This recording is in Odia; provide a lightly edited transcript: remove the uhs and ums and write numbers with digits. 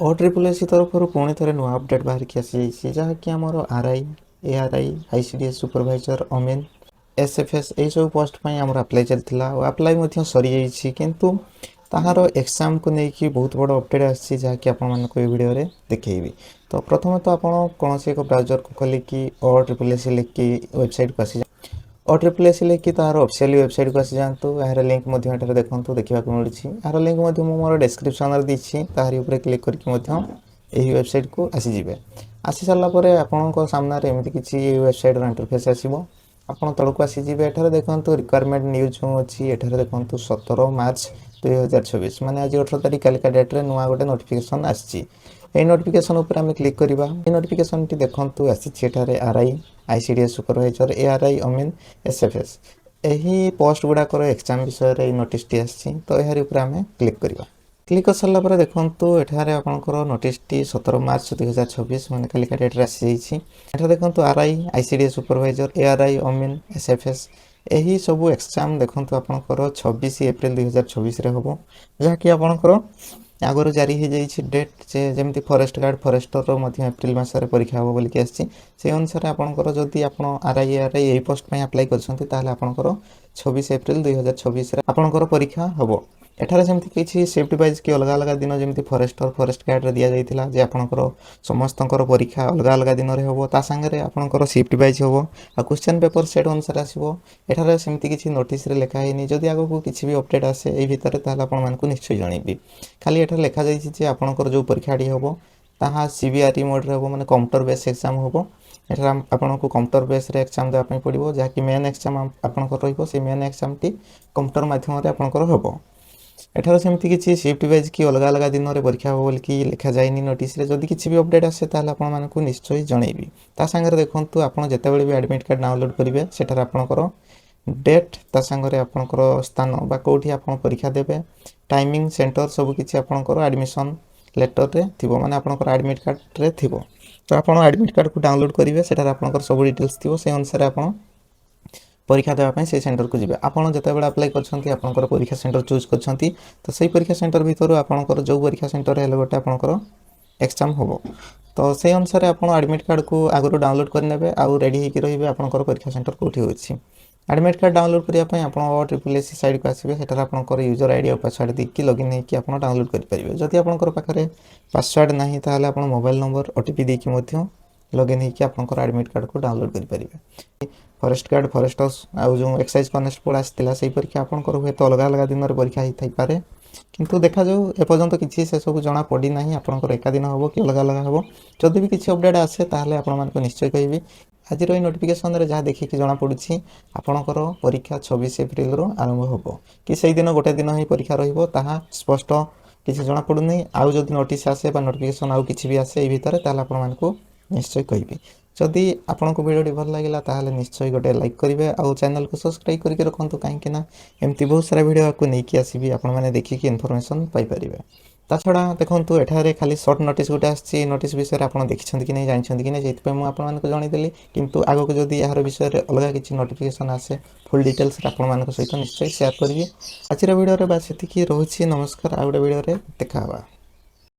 OSSC तरफରୁ ପୁଣି ଥରେ ନୂଆ ଅପଡେଟ୍ ବାହାରିକି ଆସିଯାଇଛି, ଯାହାକି ଆମର RI, ARI, ICDS ସୁପରଭାଇଜର, ଅମିନ୍, SFS ଏହିସବୁ ପୋଷ୍ଟ ପାଇଁ ଆମର ଆପ୍ଲାଏ ଚାଲିଥିଲା ଓ ଆପ୍ଲାଏ ମଧ୍ୟ ସରିଯାଇଛି। କିନ୍ତୁ ତାହାର ଏକ୍ଜାମକୁ ନେଇକି ବହୁତ ବଡ଼ ଅପଡେଟ୍ ଆସିଛି, ଯାହାକି ଆପଣମାନଙ୍କୁ ଏହି ଭିଡ଼ିଓରେ ଦେଖେଇବି। ତ ପ୍ରଥମେ ତ ଆପଣ କୌଣସି ଏକ ବ୍ରାଉଜରକୁ ଖୋଲିକି OSSC ଲେଖିକି ୱେବସାଇଟ୍କୁ ଆସିଯାଆନ୍ତୁ। OSSC ଲେଖିକି ତାହାର ଅଫିସିଆଲି ୱେବସାଇଟ୍କୁ ଆସିଯାଆନ୍ତୁ। ଏହାର ଲିଙ୍କ୍ ମଧ୍ୟ ଏଠାରେ ଦେଖନ୍ତୁ ଦେଖିବାକୁ ମିଳୁଛି। ଏହାର ଲିଙ୍କ୍ ମଧ୍ୟ ମୁଁ ମୋର ଡେସ୍କ୍ରିପସନରେ ଦେଇଛି, ତାହାରି ଉପରେ କ୍ଲିକ୍ କରିକି ମଧ୍ୟ ଏହି ୱେବସାଇଟ୍କୁ ଆସିଯିବେ। ଆସି ସାରିଲା ପରେ ଆପଣଙ୍କ ସାମ୍ନାରେ ଏମିତି କିଛି ୱେବସାଇଟ୍ର ଇଣ୍ଟରଫେସ୍ ଆସିବ। ଆପଣ ତଳକୁ ଆସିଯିବେ। ଏଠାରେ ଦେଖନ୍ତୁ ରିକ୍ୱାରମେଣ୍ଟ ନ୍ୟୁଜ୍ ଯେଉଁ ଅଛି, ଏଠାରେ ଦେଖନ୍ତୁ 17 ମାର୍ଚ୍ଚ 2024 ମାନେ ଆଜି 18 ତାରିଖ କାଲିକା ଡେଟ୍ରେ ନୂଆ ଗୋଟେ ନୋଟିଫିକେସନ୍ ଆସିଛି। ଏହି ନୋଟିଫିକେସନ୍ ଉପରେ ଆମେ କ୍ଲିକ୍ କରିବା। ଏହି ନୋଟିଫିକେସନ୍ଟି ଦେଖନ୍ତୁ ଆସିଛି ଏଠାରେ RI, ICDS ସୁପରଭାଇଜର, ARI, ଅମିନ୍, SFS ଏହି ପୋଷ୍ଟ ଗୁଡ଼ାକର ଏକ୍ଜାମ୍ ବିଷୟରେ ଏହି ନୋଟିସ୍ଟି ଆସିଛି। ତ ଏହାରି ଉପରେ ଆମେ କ୍ଲିକ୍ କରିବା। କ୍ଲିକ୍ କରିସାରିଲା ପରେ ଦେଖନ୍ତୁ ଏଠାରେ ଆପଣଙ୍କର ନୋଟିସ୍ଟି 17 ମାର୍ଚ୍ଚ 2024 ମାନେ କାଲିକା ଡେଟ୍ରେ ଆସିଯାଇଛି। ଏଠାରେ ଦେଖନ୍ତୁ RI, ICDS ସୁପରଭାଇଜର, ARI, ଅମିନ୍, SFS ଏହି ସବୁ ଏକ୍ଜାମ୍ ଦେଖନ୍ତୁ ଆପଣଙ୍କର 26 ଏପ୍ରିଲ 2024ରେ ହେବ, ଯାହାକି ଆପଣଙ୍କର ଆଗରୁ ଜାରି ହୋଇଯାଇଛି ଡେଟ୍ ଯେ ଯେମିତି ଫରେଷ୍ଟ ଗାର୍ଡ଼ ଫରେଷ୍ଟରର ମଧ୍ୟ ଏପ୍ରିଲ ମାସରେ ପରୀକ୍ଷା ହେବ ବୋଲିକି ଆସିଛି। ସେହି ଅନୁସାରେ ଆପଣଙ୍କର ଯଦି ଆପଣ RI, ARI ଏହି ପୋଷ୍ଟ ପାଇଁ ଆପ୍ଲାଏ କରିଛନ୍ତି ତାହେଲେ ଆପଣଙ୍କର 26 ଏପ୍ରିଲ 2024ରେ ଆପଣଙ୍କର ପରୀକ୍ଷା ହେବ। ଏଠାରେ ସେମିତି କିଛି ସିଫ୍ଟ ୱାଇଜ୍ କି ଅଲଗା ଅଲଗା ଦିନ ଯେମିତି ଫରେଷ୍ଟର ଫରେଷ୍ଟ ଗାର୍ଡ଼ରେ ଦିଆଯାଇଥିଲା ଯେ ଆପଣଙ୍କର ସମସ୍ତଙ୍କର ପରୀକ୍ଷା ଅଲଗା ଅଲଗା ଦିନରେ ହେବ, ତା ସାଙ୍ଗରେ ଆପଣଙ୍କର ସିଫ୍ଟ ୱାଇଜ୍ ହେବ ଆଉ କ୍ୱେଶ୍ଚନ୍ ପେପର ସେଟ୍ ଅନୁସାରେ ଆସିବ। ଏଠାରେ ସେମିତି କିଛି ନୋଟିସ୍ରେ ଲେଖା ହେଇନି। ଯଦି ଆଗକୁ କିଛି ବି ଅପଡେଟ୍ ଆସେ ଏହି ଭିତରେ ତାହେଲେ ଆପଣମାନଙ୍କୁ ନିଶ୍ଚୟ ଜଣାଇବି। ଖାଲି ଏଠାରେ ଲେଖାଯାଇଛି ଯେ ଆପଣଙ୍କର ଯେଉଁ ପରୀକ୍ଷାଟି ହେବ ତାହା CBRE ମୋଡ଼ରେ ହେବ, ମାନେ କମ୍ପ୍ୟୁଟର ବେସ୍ ଏକ୍ଜାମ୍ ହେବ। ଏଠାରେ ଆପଣଙ୍କୁ କମ୍ପ୍ୟୁଟର ବେସ୍ରେ ଏକ୍ଜାମ୍ ଦେବା ପାଇଁ ପଡ଼ିବ, ଯାହାକି ମେନ୍ ଏକ୍ଜାମ୍ ଆପଣଙ୍କର ରହିବ। ସେ ମେନ୍ ଏକ୍ଜାମ୍ଟି କମ୍ପ୍ୟୁଟର ମାଧ୍ୟମରେ ଆପଣଙ୍କର ହେବ। ଏଠାରେ ସେମିତି କିଛି ସିଫ୍ଟ ୱାଇଜ୍ କି ଅଲଗା ଅଲଗା ଦିନରେ ପରୀକ୍ଷା ହେବ ବୋଲିକି ଲେଖାଯାଇନି ନୋଟିସ୍ରେ। ଯଦି କିଛି ବି ଅପଡେଟ୍ ଆସେ ତାହେଲେ ଆପଣମାନଙ୍କୁ ନିଶ୍ଚୟ ଜଣାଇବି। ତା ସାଙ୍ଗରେ ଦେଖନ୍ତୁ ଆପଣ ଯେତେବେଳେ ବି ଆଡ଼ମିଟ୍ କାର୍ଡ଼ ଡାଉନଲୋଡ଼୍ କରିବେ ସେଠାରେ ଆପଣଙ୍କର ଡେଟ୍ ତା ସାଙ୍ଗରେ ଆପଣଙ୍କର ସ୍ଥାନ ବା କେଉଁଠି ଆପଣ ପରୀକ୍ଷା ଦେବେ, ଟାଇମିଂ, ସେଣ୍ଟର ସବୁକିଛି ଆପଣଙ୍କର ଆଡ଼ମିସନ୍ ଲେଟର୍ରେ ଥିବ, ମାନେ ଆପଣଙ୍କର ଆଡ଼ମିଟ୍ କାର୍ଡ଼ରେ ଥିବ। ତ ଆପଣ ଆଡ଼ମିଟ୍ କାର୍ଡ଼କୁ ଡାଉନଲୋଡ଼୍ କରିବେ, ସେଠାରେ ଆପଣଙ୍କର ସବୁ ଡିଟେଲ୍ସ ଥିବ। ସେହି ଅନୁସାରେ ଆପଣ ପରୀକ୍ଷା ଦେବା ପାଇଁ ସେହି ସେଣ୍ଟରକୁ ଯିବେ। ଆପଣ ଯେତେବେଳେ ଆପ୍ଲାଏ କରିଛନ୍ତି ଆପଣଙ୍କର ପରୀକ୍ଷା ସେଣ୍ଟର ଚୁଜ୍ କରିଛନ୍ତି, ତ ସେହି ପରୀକ୍ଷା ସେଣ୍ଟର ଭିତରୁ ଆପଣଙ୍କର ଯେଉଁ ପରୀକ୍ଷା ସେଣ୍ଟର ହେଲେ ଗୋଟେ ଆପଣଙ୍କର ଏକ୍ଜାମ୍ ହେବ। ତ ସେହି ଅନୁସାରେ ଆପଣ ଆଡ଼ମିଟ୍ କାର୍ଡ଼କୁ ଆଗରୁ ଡାଉନଲୋଡ଼୍ କରିନେବେ ଆଉ ରେଡ଼ି ହୋଇକି ରହିବେ ଆପଣଙ୍କର ପରୀକ୍ଷା ସେଣ୍ଟର କେଉଁଠି ହେଉଛି। ଆଡ଼ମିଟ୍ କାର୍ଡ଼ ଡାଉନଲୋଡ଼୍ କରିବା ପାଇଁ ଆପଣ OSSC ସାଇଟ୍କୁ ଆସିବେ। ସେଠାରେ ଆପଣଙ୍କର ୟୁଜର୍ ଆଇଡ଼ି ଆଉ ପାସୱାର୍ଡ଼ ଦେଇକି ଲଗ୍ଇନ୍ ହୋଇକି ଆପଣ ଡାଉନଲୋଡ଼୍ କରିପାରିବେ। ଯଦି ଆପଣଙ୍କର ପାଖରେ ପାସୱାର୍ଡ଼ ନାହିଁ ତାହେଲେ ଆପଣ ମୋବାଇଲ୍ ନମ୍ବର OTP ଦେଇକି ମଧ୍ୟ ଲଗ୍ଇନ୍ ହୋଇକି ଆପଣଙ୍କର ଆଡ଼ମିଟ୍ କାର୍ଡ଼କୁ ଡାଉନଲୋଡ଼୍ କରିପାରିବେ। ଫରେଷ୍ଟ ଗାର୍ଡ଼ ଫରେଷ୍ଟର୍ସ ଆଉ ଯେଉଁ ଏକ୍ସାଇଜ୍ କନେଷ୍ଟବଳ ଆସିଥିଲା ସେହି ପରୀକ୍ଷା ଆପଣଙ୍କର ହୁଏତ ଅଲଗା ଅଲଗା ଦିନରେ ପରୀକ୍ଷା ହେଇଥାଇପାରେ, କିନ୍ତୁ ଦେଖାଯାଉ ଏପର୍ଯ୍ୟନ୍ତ କିଛି ସେସବୁ ଜଣା ପଡ଼ିନାହିଁ ଆପଣଙ୍କର ଏକା ଦିନ ହେବ କି ଅଲଗା ଅଲଗା ହେବ। ଯଦି ବି କିଛି ଅପଡେଟ୍ ଆସେ ତାହେଲେ ଆପଣମାନଙ୍କୁ ନିଶ୍ଚୟ କହିବି। ଆଜିର ଏହି ନୋଟିଫିକେସନରେ ଯାହା ଦେଖିକି ଜଣାପଡ଼ୁଛି ଆପଣଙ୍କର ପରୀକ୍ଷା 26 ଏପ୍ରିଲରୁ ଆରମ୍ଭ ହେବ କି ସେଇଦିନ ଗୋଟେ ଦିନ ହିଁ ପରୀକ୍ଷା ରହିବ ତାହା ସ୍ପଷ୍ଟ କିଛି ଜଣାପଡ଼ୁନି। ଆଉ ଯଦି ନୋଟିସ୍ ଆସେ ବା ନୋଟିଫିକେସନ୍ ଆଉ କିଛି ବି ଆସେ ଏହି ଭିତରେ ତାହେଲେ ଆପଣମାନଙ୍କୁ ନିଶ୍ଚୟ କହିବି। ଯଦି ଆପଣଙ୍କୁ ଭିଡ଼ିଓଟି ଭଲ ଲାଗିଲା ତାହେଲେ ନିଶ୍ଚୟ ଗୋଟେ ଲାଇକ୍ କରିବେ ଆଉ ଚ୍ୟାନେଲକୁ ସବସ୍କ୍ରାଇବ୍ କରିକି ରଖନ୍ତୁ, କାହିଁକିନା ଏମିତି ବହୁତ ସାରା ଭିଡ଼ିଓକୁ ନେଇକି ଆସିବି, ଆପଣମାନେ ଦେଖିକି ଇନଫର୍ମେସନ୍ ପାଇପାରିବେ। ତା ଛଡ଼ା ଦେଖନ୍ତୁ ଏଠାରେ ଖାଲି ସର୍ଟ ନୋଟିସ୍ ଗୋଟେ ଆସିଛି। ଏହି ନୋଟିସ୍ ବିଷୟରେ ଆପଣ ଦେଖିଛନ୍ତି କି ନାହିଁ, ଜାଣିଛନ୍ତି କି ନାହିଁ, ସେଇଥିପାଇଁ ମୁଁ ଆପଣମାନଙ୍କୁ ଜଣାଇଦେଲି। କିନ୍ତୁ ଆଗକୁ ଯଦି ଏହାର ବିଷୟରେ ଅଲଗା କିଛି ନୋଟିଫିକେସନ୍ ଆସେ ଫୁଲ୍ ଡିଟେଲ୍ସରେ ଆପଣମାନଙ୍କ ସହିତ ନିଶ୍ଚୟ ସେୟାର କରିବି। ଆଜିର ଭିଡ଼ିଓରେ ବାସ୍ ସେତିକି ରହୁଛି। ନମସ୍କାର, ଆଉ ଗୋଟେ ଭିଡ଼ିଓରେ ଦେଖା ହେବା।